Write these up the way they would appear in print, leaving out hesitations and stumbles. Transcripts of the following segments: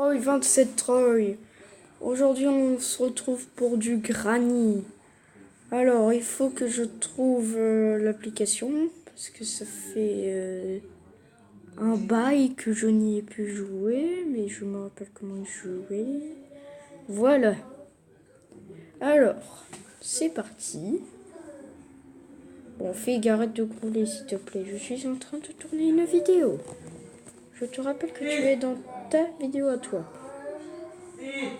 Troy 27 Troy. Aujourd'hui on se retrouve pour du granny. Alors il faut que je trouve l'application parce que ça fait un bail que je n'y ai plus joué, mais je me rappelle comment jouer. Voilà. Alors, c'est parti. Bon, fais arrête de rouler s'il te plaît. Je suis en train de tourner une vidéo. Je te rappelle que tu es dans ta vidéo à toi. Il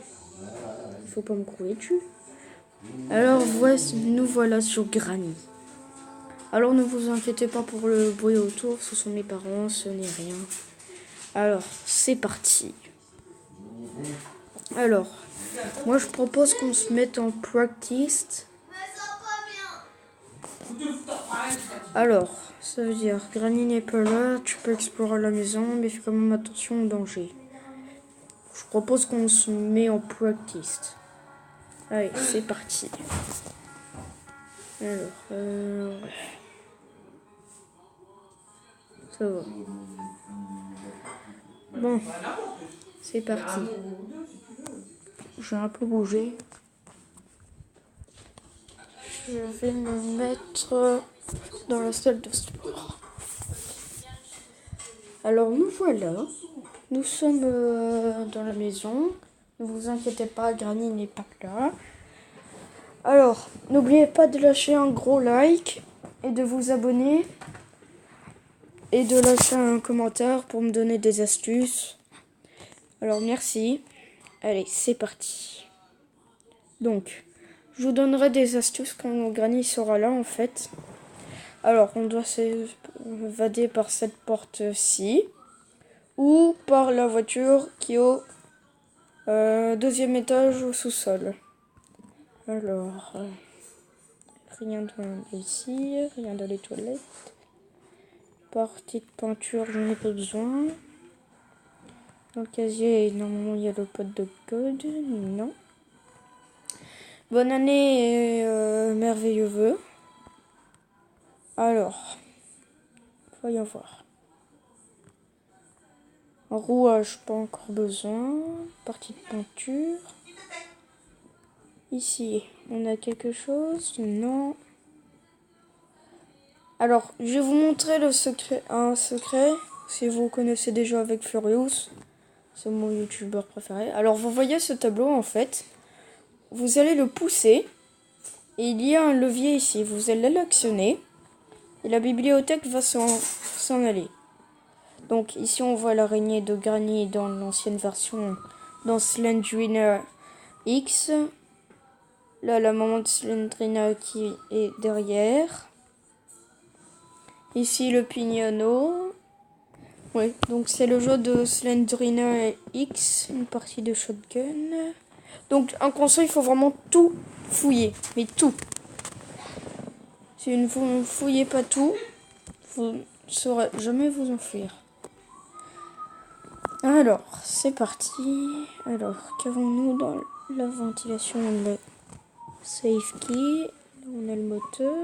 faut pas me couler dessus. Alors nous voilà sur Granny. Alors ne vous inquiétez pas pour le bruit autour, ce sont mes parents, ce n'est rien. Alors, c'est parti. Alors, moi je propose qu'on se mette en practice. Alors, ça veut dire Granny n'est pas là, tu peux explorer la maison, mais fais quand même attention au danger. Je propose qu'on se met en practice. Allez, c'est parti. Alors, ça va. Bon, c'est parti. Je vais un peu bouger. Je vais me mettre dans la salle de sport. Alors nous voilà. Nous sommes dans la maison. Ne vous inquiétez pas, Granny n'est pas là. Alors, n'oubliez pas de lâcher un gros like et de vous abonner. Et de lâcher un commentaire pour me donner des astuces. Alors merci. Allez, c'est parti. Donc, je vous donnerai des astuces quand Granny sera là en fait. Alors, on doit s'évader par cette porte-ci. Ou par la voiture qui est au deuxième étage au sous-sol. Alors, rien ici, rien dans les toilettes. Partie de peinture, j'en ai pas besoin. Dans le casier, normalement, il y a le pot de code. Non. Bonne année et merveilleux vœux. Alors, voyons voir. En rouage, pas encore besoin. Partie de peinture. Ici, on a quelque chose. Non. Alors, je vais vous montrer un secret. Si vous connaissez déjà avec Furious. C'est mon youtubeur préféré. Alors, vous voyez ce tableau, en fait. Vous allez le pousser. Et il y a un levier ici. Vous allez l'actionner. Et la bibliothèque va s'en aller. Donc, ici, on voit l'araignée de Granny dans l'ancienne version. Dans Slendrina X. Là, la maman de Slendrina qui est derrière. Ici, le pignonneau. Oui, donc c'est le jeu de Slendrina X, une partie de shotgun. Donc un conseil, il faut vraiment tout fouiller, mais tout. Si vous ne fouillez pas tout, vous ne saurez jamais vous enfuir. Alors, c'est parti. Alors, qu'avons-nous dans la ventilation? Le safe key, on a le moteur.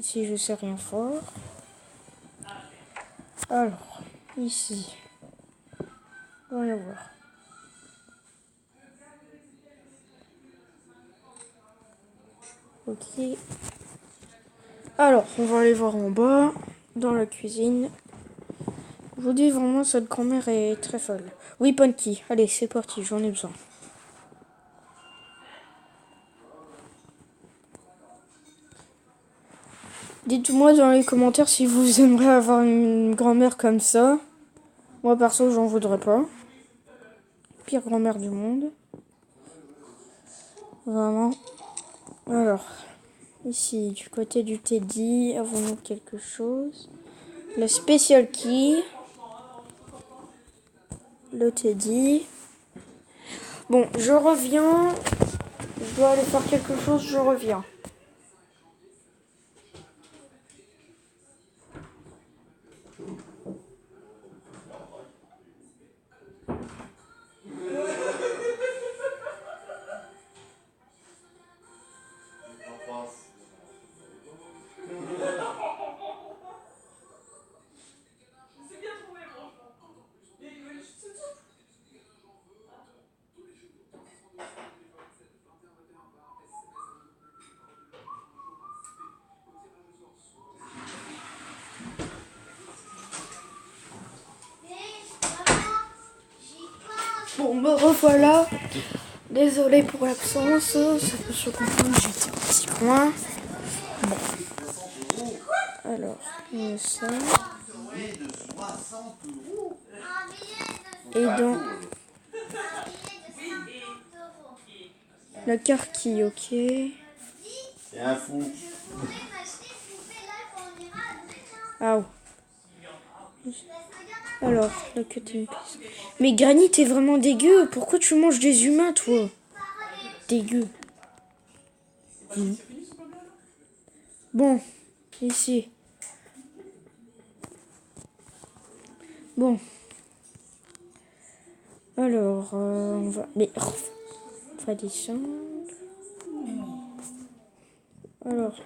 Ici, je sais rien fort. Alors, ici, voyons voir. Ok. Alors, on va aller voir en bas, dans la cuisine. Je vous dis vraiment, cette grand-mère est très folle. Oui, Punky. Allez, c'est parti, j'en ai besoin. Dites-moi dans les commentaires si vous aimeriez avoir une grand-mère comme ça. Moi, perso, j'en voudrais pas. Pire grand-mère du monde. Vraiment. Alors, ici, du côté du Teddy, avons-nous quelque chose? Le Special Key. Le Teddy. Bon, je reviens. Je dois aller faire quelque chose, je reviens. Bon, me revoilà. Désolé pour l'absence, ça peut se comprendre, j'étais un petit coin. Bon. Alors, on a ça. Et dans la carquille, ok. C'est un fou. Ah. Alors, la cutting piece. Mais Granny, t'es vraiment dégueu. Pourquoi tu manges des humains, toi? Dégueu. Bon, ici. Bon. Alors, on va... Mais... on va descendre. Alors...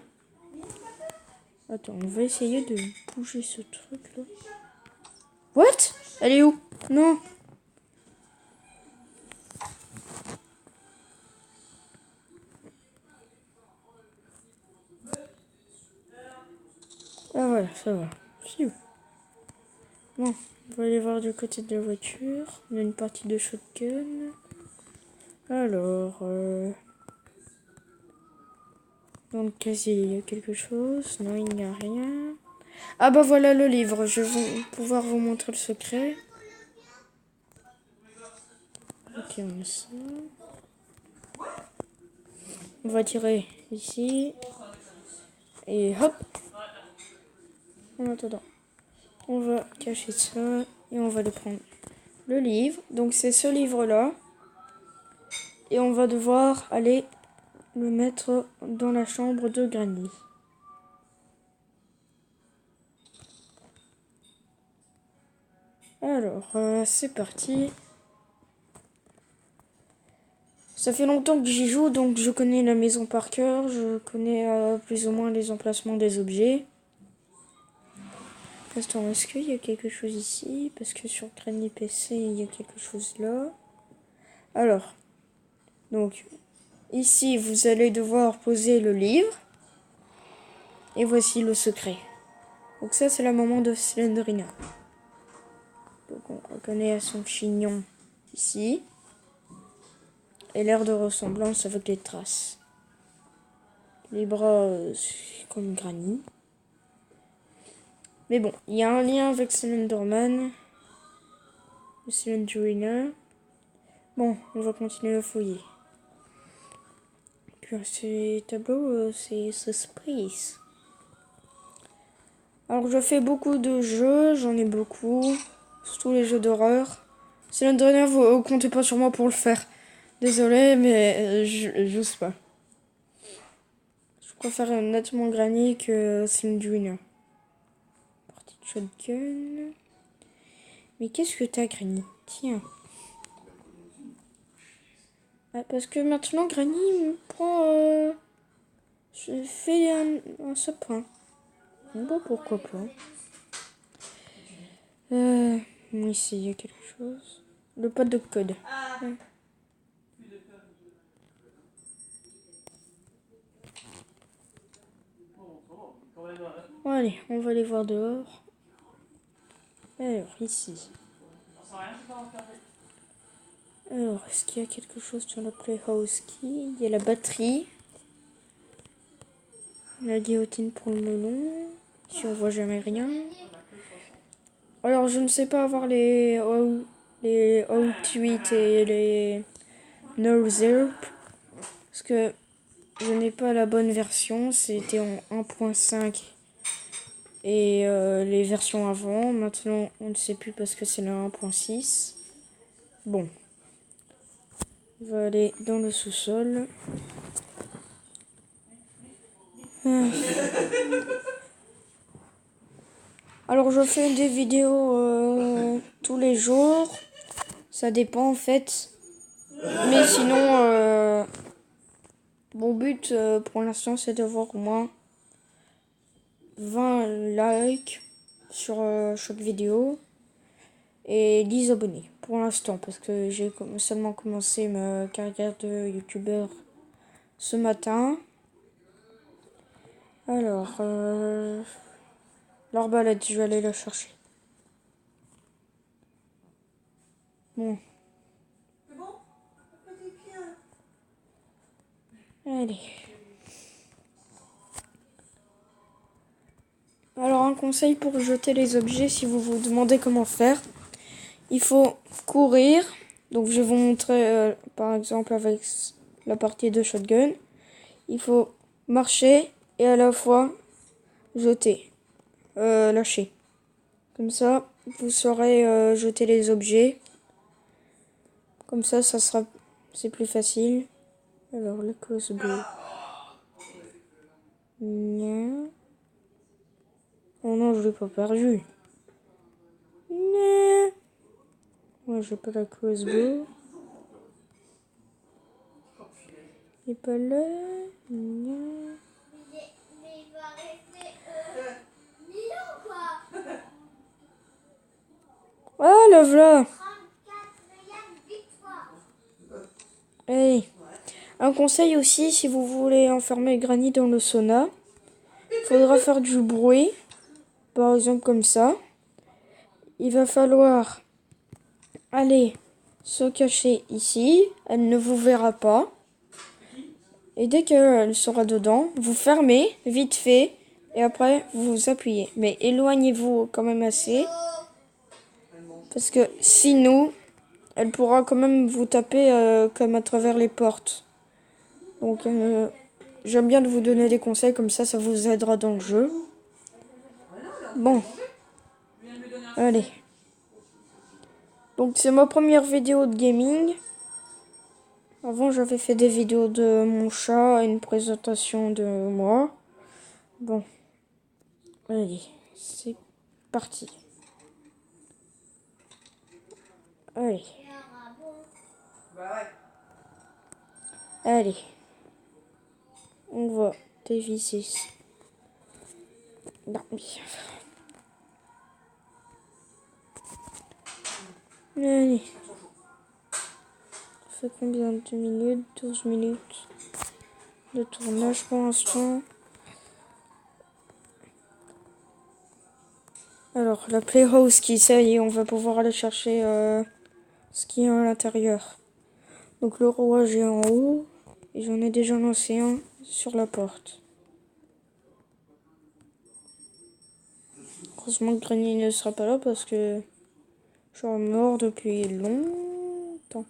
Attends, on va essayer de bouger ce truc-là. What? Elle est où? Non. Ah voilà, ça va. Pfiou. Bon, on va aller voir du côté de la voiture. On a une partie de shotgun. Alors, dans le casier, il y a quelque chose. Non, il n'y a rien. Ah bah voilà le livre. Je vais pouvoir vous montrer le secret. Ok, on a ça. On va tirer ici. Et hop. En attendant, on va cacher ça. Et on va le prendre. Le livre. Donc c'est ce livre-là. Et on va devoir aller le mettre dans la chambre de Granny. Alors, c'est parti. Ça fait longtemps que j'y joue, donc je connais la maison par cœur. Je connais plus ou moins les emplacements des objets. Attends, est-ce qu'il y a quelque chose ici? Parce que sur Granny PC, il y a quelque chose là. Alors, donc, ici, vous allez devoir poser le livre. Et voici le secret. Donc ça, c'est la maman de Slendrina. Donc on reconnaît à son chignon ici. Et l'air de ressemblance avec les traces. Les bras, c'est comme Granny. Mais bon, il y a un lien avec Slenderman. Slendrina. Bon, on va continuer à fouiller. Puis ces tableaux, c'est Space. Alors je fais beaucoup de jeux, j'en ai beaucoup. Surtout les jeux d'horreur. Slendrina, vous comptez pas sur moi pour le faire. Désolé, mais je sais pas. Je préfère nettement Granny que Slendrina. Partie de shotgun. Mais qu'est-ce que t'as, Granny? Tiens. Ah, parce que maintenant, Granny me prend... je fais un sapin. Bon, pourquoi pas. Ici, il y a quelque chose. Le pas de code. Ouais. Bon, allez, on va aller voir dehors. Alors, ici. Alors, est-ce qu'il y a quelque chose sur la Playhouse Key? Il y a la batterie. La guillotine pour le melon. Si on voit jamais rien. Alors, je ne sais pas avoir les O8 et les No Zero. Parce que je n'ai pas la bonne version. C'était en 1.5. Et les versions avant. Maintenant, on ne sait plus parce que c'est la 1.6. Bon. On va aller dans le sous-sol. Alors je fais des vidéos tous les jours. Ça dépend en fait. Mais sinon, mon but pour l'instant c'est d'avoir au moins 20 likes sur chaque vidéo. Et 10 abonnés pour l'instant. Parce que j'ai seulement commencé ma carrière de youtubeur ce matin. Alors, l'arbalète, je vais aller la chercher. Bon, Allez. Alors un conseil pour jeter les objets, si vous vous demandez comment faire, il faut courir. Donc je vais vous montrer par exemple avec la partie de shotgun. Il faut marcher et à la fois jeter, lâcher. Comme ça, vous saurez jeter les objets. Comme ça c'est plus facile. Alors le crossbow. Non. Oh non, je l'ai pas perdu. Non. Moi, j'ai pas la crossbow. Il est pas là. Non. Mais il va rester 1000 ans quoi. Ah, la voilà. 34e victoire. Hey. Un conseil aussi, si vous voulez enfermer Granny dans le sauna, il faudra faire du bruit. Par exemple comme ça. Il va falloir aller se cacher ici. Elle ne vous verra pas. Et dès qu'elle sera dedans, vous fermez vite fait. Et après, vous appuyez. Mais éloignez-vous quand même assez. Parce que sinon, elle pourra quand même vous taper comme à travers les portes. Donc, j'aime bien de vous donner des conseils. Comme ça vous aidera dans le jeu. Bon. Allez. Donc, c'est ma première vidéo de gaming. Avant, j'avais fait des vidéos de mon chat et une présentation de moi. Bon. Allez, c'est parti. Allez. Allez. On va dévisser. Non, mais... Allez. Ça fait combien de minutes? 12 minutes de tournage pour l'instant. Alors, la Playhouse qui, ça y est, on va pouvoir aller chercher ce qu'il y a à l'intérieur. Donc, le rouage est en haut. Et j'en ai déjà lancé un sur la porte. Heureusement que Granny ne sera pas là parce que je suis mort depuis longtemps.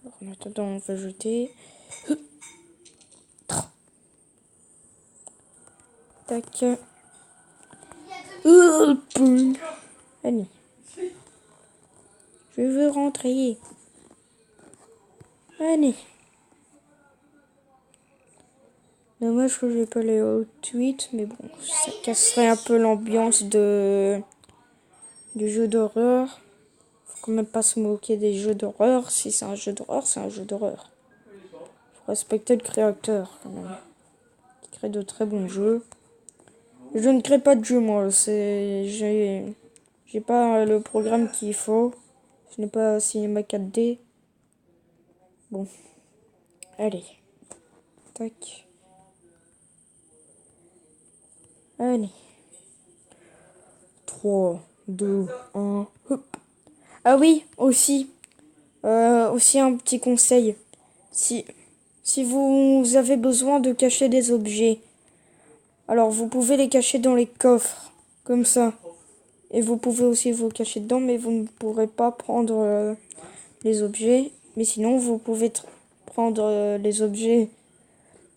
Alors, en attendant, on va jeter. Tac. Allez. Je veux rentrer. Allez. Dommage que j'ai pas les hot tweets, mais bon, ça casserait un peu l'ambiance du jeu d'horreur. Faut quand même pas se moquer des jeux d'horreur. Si c'est un jeu d'horreur, c'est un jeu d'horreur. Faut respecter le créateur quand même. Qui crée de très bons jeux. Je ne crée pas de jeu moi, j'ai pas le programme qu'il faut. Je n'ai pas Cinema 4D. Bon. Allez. Tac. Allez. 3, 2, 1, hop. Ah oui, aussi un petit conseil. Si vous avez besoin de cacher des objets, alors vous pouvez les cacher dans les coffres, comme ça. Et vous pouvez aussi vous cacher dedans, mais vous ne pourrez pas prendre les objets. Mais sinon, vous pouvez prendre les objets,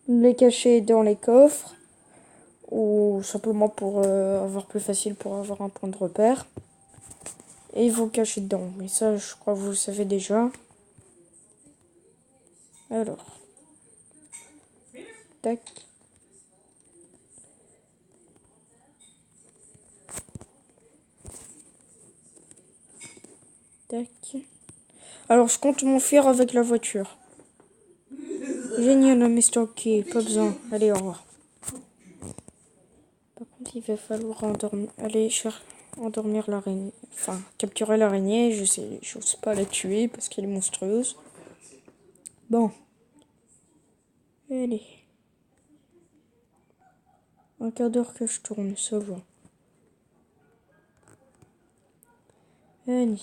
les cacher dans les coffres, ou simplement pour avoir plus facile pour avoir un point de repère. Et vous cacher dedans. Mais ça, je crois que vous le savez déjà. Alors. Tac. Tac. Alors, je compte m'enfuir avec la voiture. Génial, mais c'est ok, pas besoin. Allez, au revoir. Par contre, il va falloir endormir l'araignée. Enfin, capturer l'araignée. J'ose pas la tuer parce qu'elle est monstrueuse. Bon. Allez. Un quart d'heure que je tourne, ça va. Allez.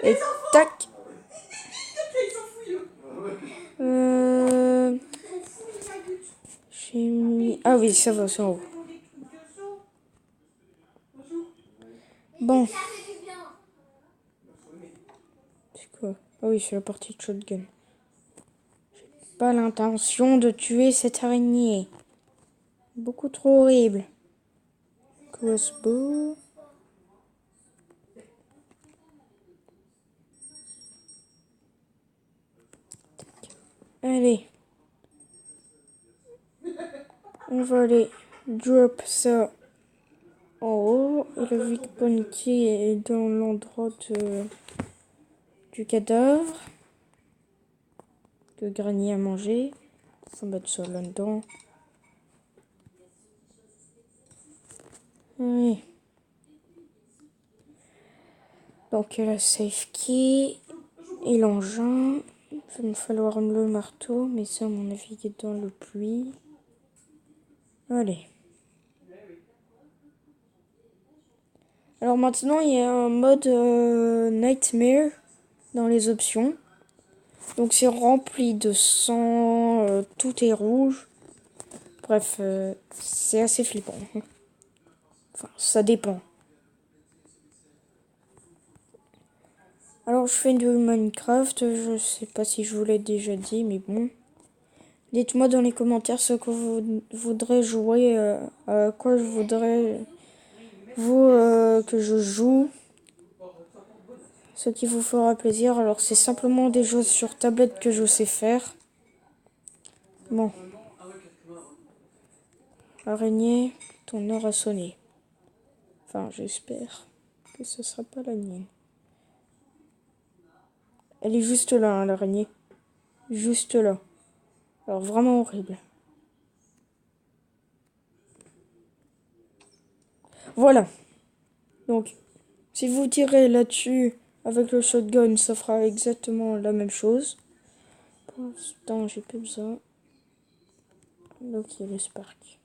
Et tac. J'ai mis... Ah oui, ça va, c'est en haut. Bon. C'est quoi? Ah oui, c'est la partie de shotgun. J'ai pas l'intention de tuer cette araignée. Beaucoup trop horrible. Crossbow. Allez. On va aller drop ça en haut. Et le Vic Ponty est dans l'endroit du cadavre. Que Granny a mangé. On va mettre ça là-dedans. Oui. Donc la safe key et l'engin. Il va me falloir le marteau, mais ça à mon avis il est dans le puits. Allez. Alors maintenant il y a un mode Nightmare dans les options. Donc c'est rempli de sang, tout est rouge. Bref, c'est assez flippant. Enfin, ça dépend. Alors je fais du Minecraft, je sais pas si je vous l'ai déjà dit, mais bon. Dites-moi dans les commentaires ce que vous voudrez jouer, à quoi je voudrais que je joue. Ce qui vous fera plaisir. Alors c'est simplement des jeux sur tablette que je sais faire. Bon. Araignée, ton heure a sonné. Enfin, j'espère que ce sera pas la mienne. Elle est juste là, hein, l'araignée. Juste là. Alors vraiment horrible. Voilà. Donc, si vous tirez là-dessus avec le shotgun, ça fera exactement la même chose. Pour l'instant, j'ai plus besoin. Donc, il y a le spark.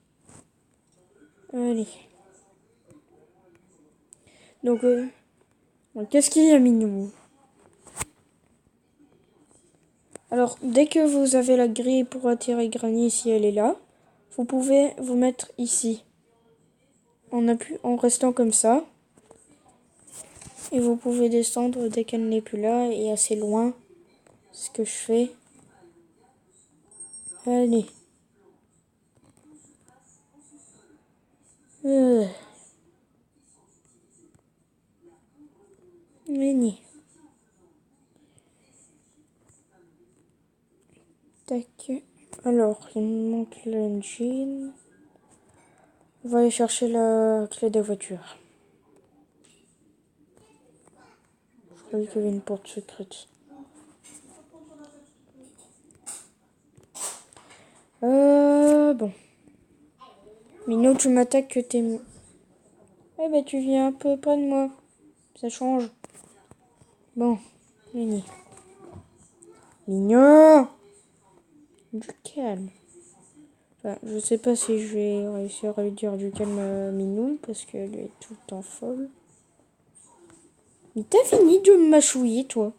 Allez. Donc, qu'est-ce qu'il y a, Minou? Alors, dès que vous avez la grille pour attirer Granny, si elle est là, vous pouvez vous mettre ici. En restant comme ça. Et vous pouvez descendre dès qu'elle n'est plus là et assez loin. C'est ce que je fais. Allez. Mini. Tac. Alors, il me manque l'engine. On va aller chercher la clé des voitures. Je croyais qu'il y avait une porte secrète. Bon. Minou, tu m'attaques que t'es... Eh ben, tu viens un peu près de moi. Ça change. Bon. Mini. Minou! Du calme. Enfin, je sais pas si je vais réussir à lui dire du calme à Minou, parce qu'elle est tout le temps folle. Mais t'as fini de me mâchouiller, toi?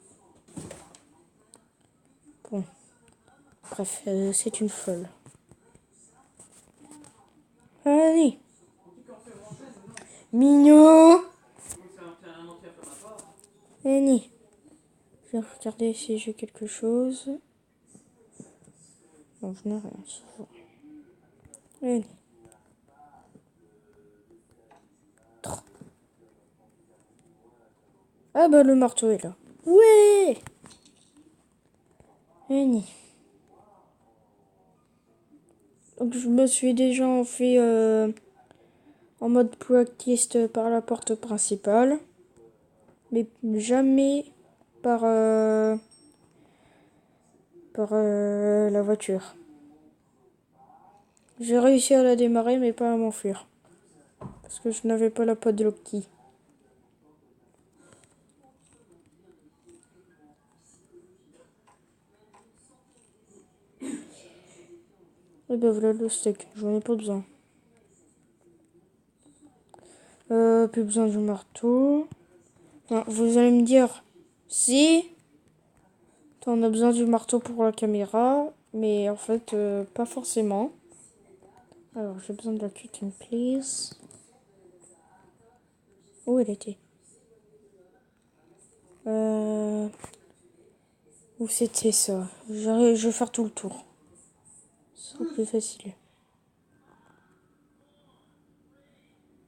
Bon. Bref, c'est une folle. Allez. Minou. Allez. Je vais regarder si j'ai quelque chose. Non, je n'ai rien. Allez. Ah bah le marteau est là. Ouais. Allez. Donc je me suis déjà fait en mode practice par la porte principale. Mais jamais par la voiture. J'ai réussi à la démarrer mais pas à m'enfuir. Parce que je n'avais pas la padlock key. Et ben voilà le steak, j'en ai pas besoin. Plus besoin du marteau. Enfin, vous allez me dire, Si, on a besoin du marteau pour la caméra, mais en fait, pas forcément. Alors, j'ai besoin de la cutting, please. Où elle était? Où c'était ça? Je vais faire tout le tour. Ce sera plus facile.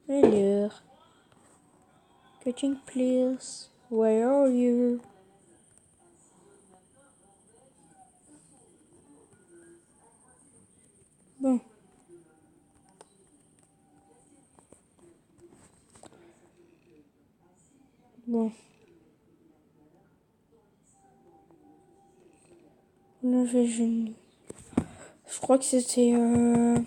Alors. Cutting, please. Where are you? Bon. Bon. Là, je crois que c'était... Bon,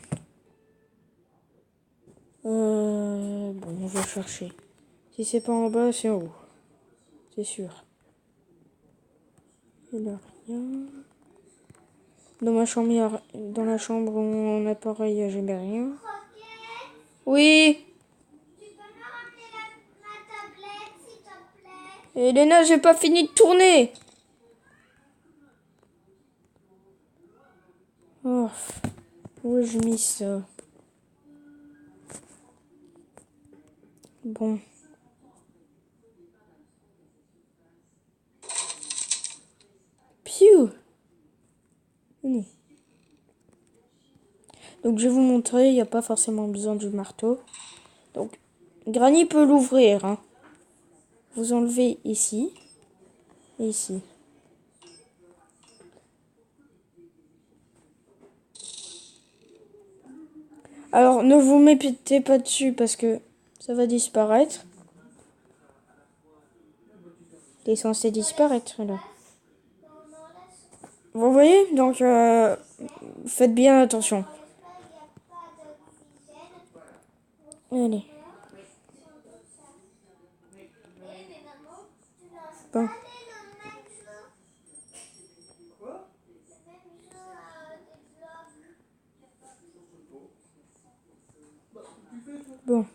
je vais chercher. Si c'est pas en bas, c'est en haut. C'est sûr. Il n'y a rien. Dans ma chambre, dans la chambre, mon appareil, j'ai jamais rien. Oui. Tu peux me ramener ma tablette, s'il te plaît? Elena, j'ai pas fini de tourner. Oh. Où ai-je mis ça? Bon. Piou. Venez. Donc je vais vous montrer, il n'y a pas forcément besoin du marteau. Donc Granny peut l'ouvrir. Hein. Vous enlevez ici et ici. Alors ne vous mettez pas dessus parce que ça va disparaître. Il est censé disparaître là. Vous voyez, donc faites bien attention. Allez. Bon. Bon.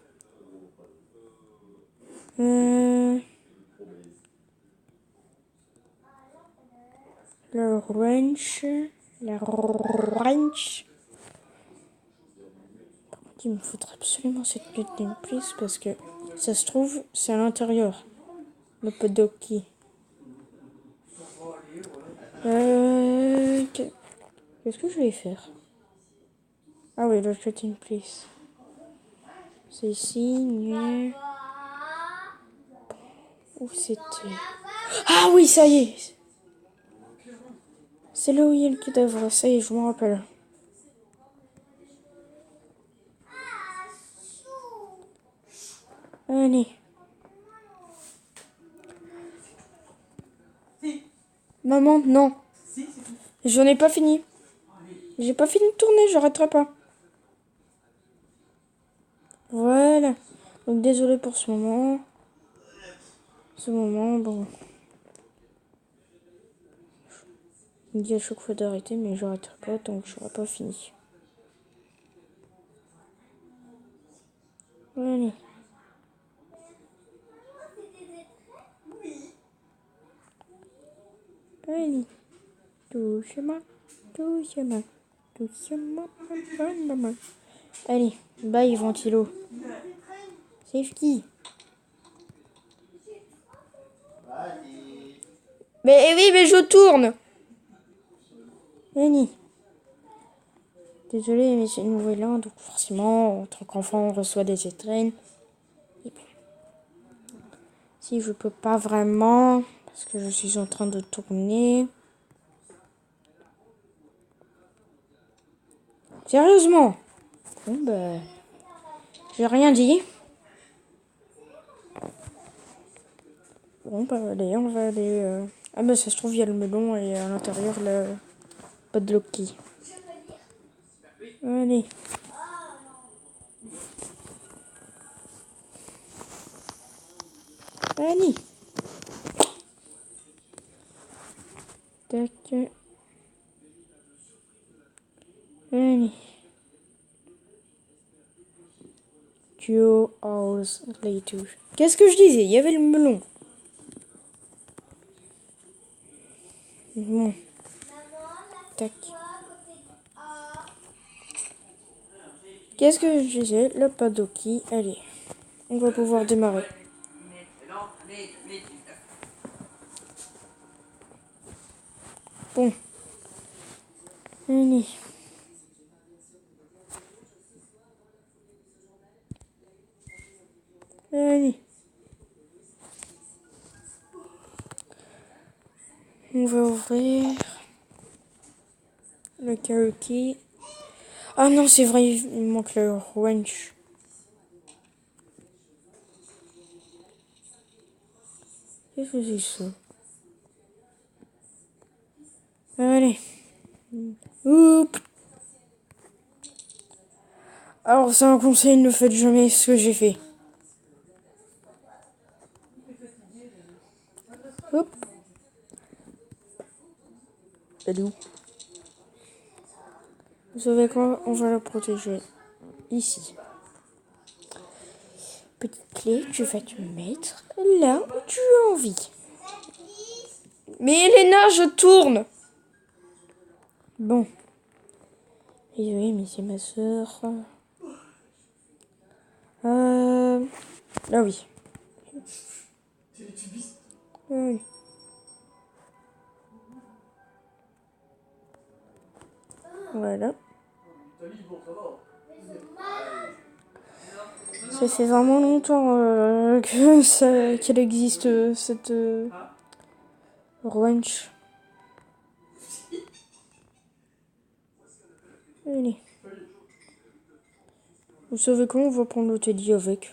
La wrench. La wrench. Il me faudrait absolument cette cutting please parce que ça se trouve, c'est à l'intérieur. Le podoki. Qu'est-ce que je vais faire? Ah oui, le cutting please. C'est ici. Où c'était? Ah oui, ça y est. C'est là où il y a le cadavre. Ça y est, je me rappelle. Allez. Maman, non. J'en ai pas fini. J'ai pas fini de tourner, j'arrêterai pas. Voilà. Donc désolé pour ce moment. Bon. Il me dit à chaque fois d'arrêter, mais j'arrêterai pas tant que je n'aurai pas fini. Allez. Allez. Doucement. Doucement. Doucement. Allez. Bye, Ventilo. Safety. Mais oui, mais je tourne. Allez. Désolé, mais c'est une nouvelle an, donc forcément, en tant qu'enfant, on reçoit des étrennes. Si je peux pas vraiment, parce que je suis en train de tourner. Sérieusement? Bon, bah, j'ai rien dit. Bon, bah, allez, on va aller. Ah, bah, ça se trouve, il y a le melon et à l'intérieur, le pas de Loki. Allez. Allez. Tac. Allez. 2 hours later. Qu'est-ce que je disais? Il y avait le melon. Bon, Maman, là, tac. c'est quoi à côté du A? Qu'est-ce que je disais? Le Padoki. Allez, on va pouvoir démarrer. Bon. Allez. Allez. On va ouvrir le karaoke. Ah non, c'est vrai, il manque le wrench. Qu'est-ce que c'est ça? Allez. Oups. Alors, c'est un conseil, ne faites jamais ce que j'ai fait. Hop. Elle est où? Vous savez quoi? On va la protéger. Ici. Petite clé, tu vas te mettre là où tu as envie. Mais Elena, je tourne! Bon. Et oui, mais c'est ma soeur. Ah oui. Oui. Voilà. Ça fait vraiment longtemps qu'elle existe, cette wrench. Allez. Vous savez comment on va prendre le Teddy avec?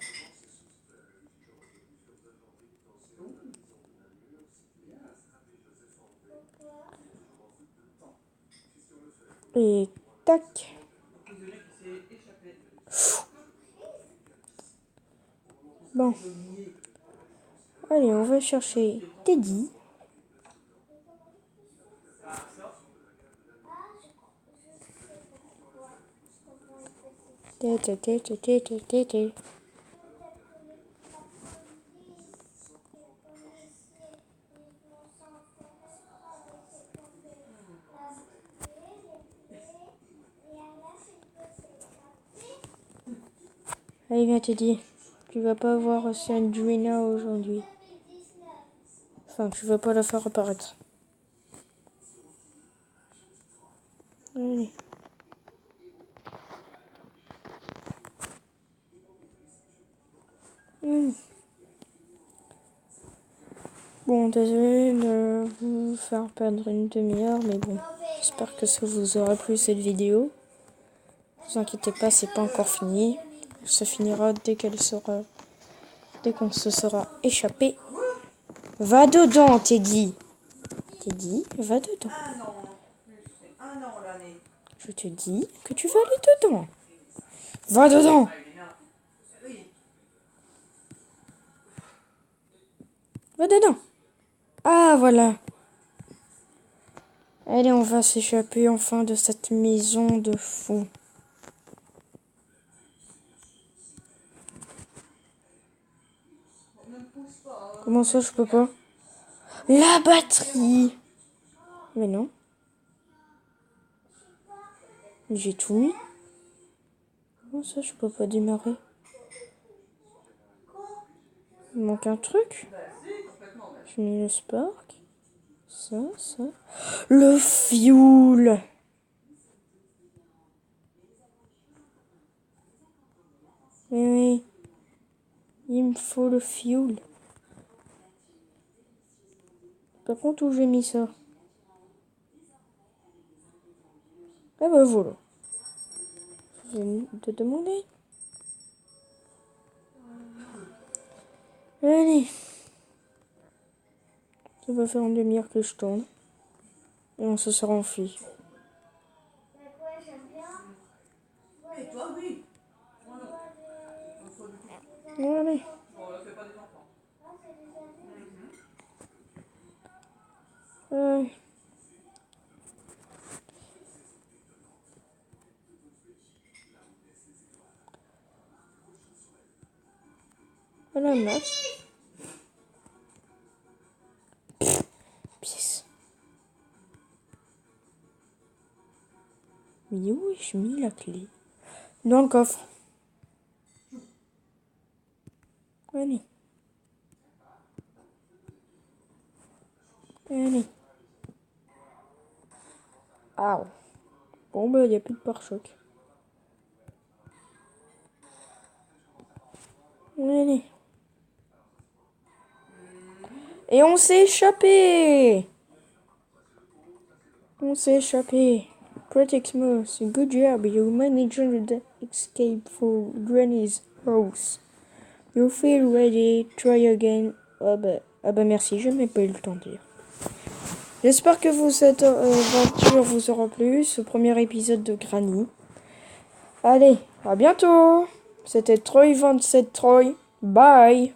Et tac. Bon. Allez, on va chercher Teddy. Tété. Allez, viens Teddy. Tu vas pas voir Sandrina aujourd'hui. Enfin, tu vas pas la faire apparaître. Allez. Bon, désolé de vous faire perdre une demi-heure, mais bon, j'espère que ça vous aura plu cette vidéo. Ne vous inquiétez pas, c'est pas encore fini. Ça finira dès qu'on se sera échappé. Va dedans, Teddy. Teddy, va dedans. Je te dis que tu vas aller dedans. Va dedans. Va dedans. Ah, voilà. Allez, on va s'échapper enfin de cette maison de fou. Comment ça, je peux pas? La batterie. Mais non. J'ai tout mis. Comment ça, je peux pas démarrer? Il manque un truc. Je mets le spark. Ça. Le fioul. Oui. Il me faut le fioul. Par contre, où j'ai mis ça? Ah bah voilà. Je vais te demander. Allez. Ça va faire une demi-heure que je tourne. Et on se sera enfui. Et toi, oui. Allez. Allez. Voilà, Max. Pièce. Mais où ai-je mis la clé? Dans le coffre. Allez. Allez. Ah. Bon, bah, il n'y a plus de pare-choc. Allez. Et on s'est échappé. On s'est échappé. Pretty smooth. Good job. You managed the escape for Granny's house. You feel ready. Try again. Ah bah merci, je n'ai pas eu le temps de dire. J'espère que cette aventure vous aura plu, ce premier épisode de Granny. Allez, à bientôt. C'était Troy 27 Troy. Bye.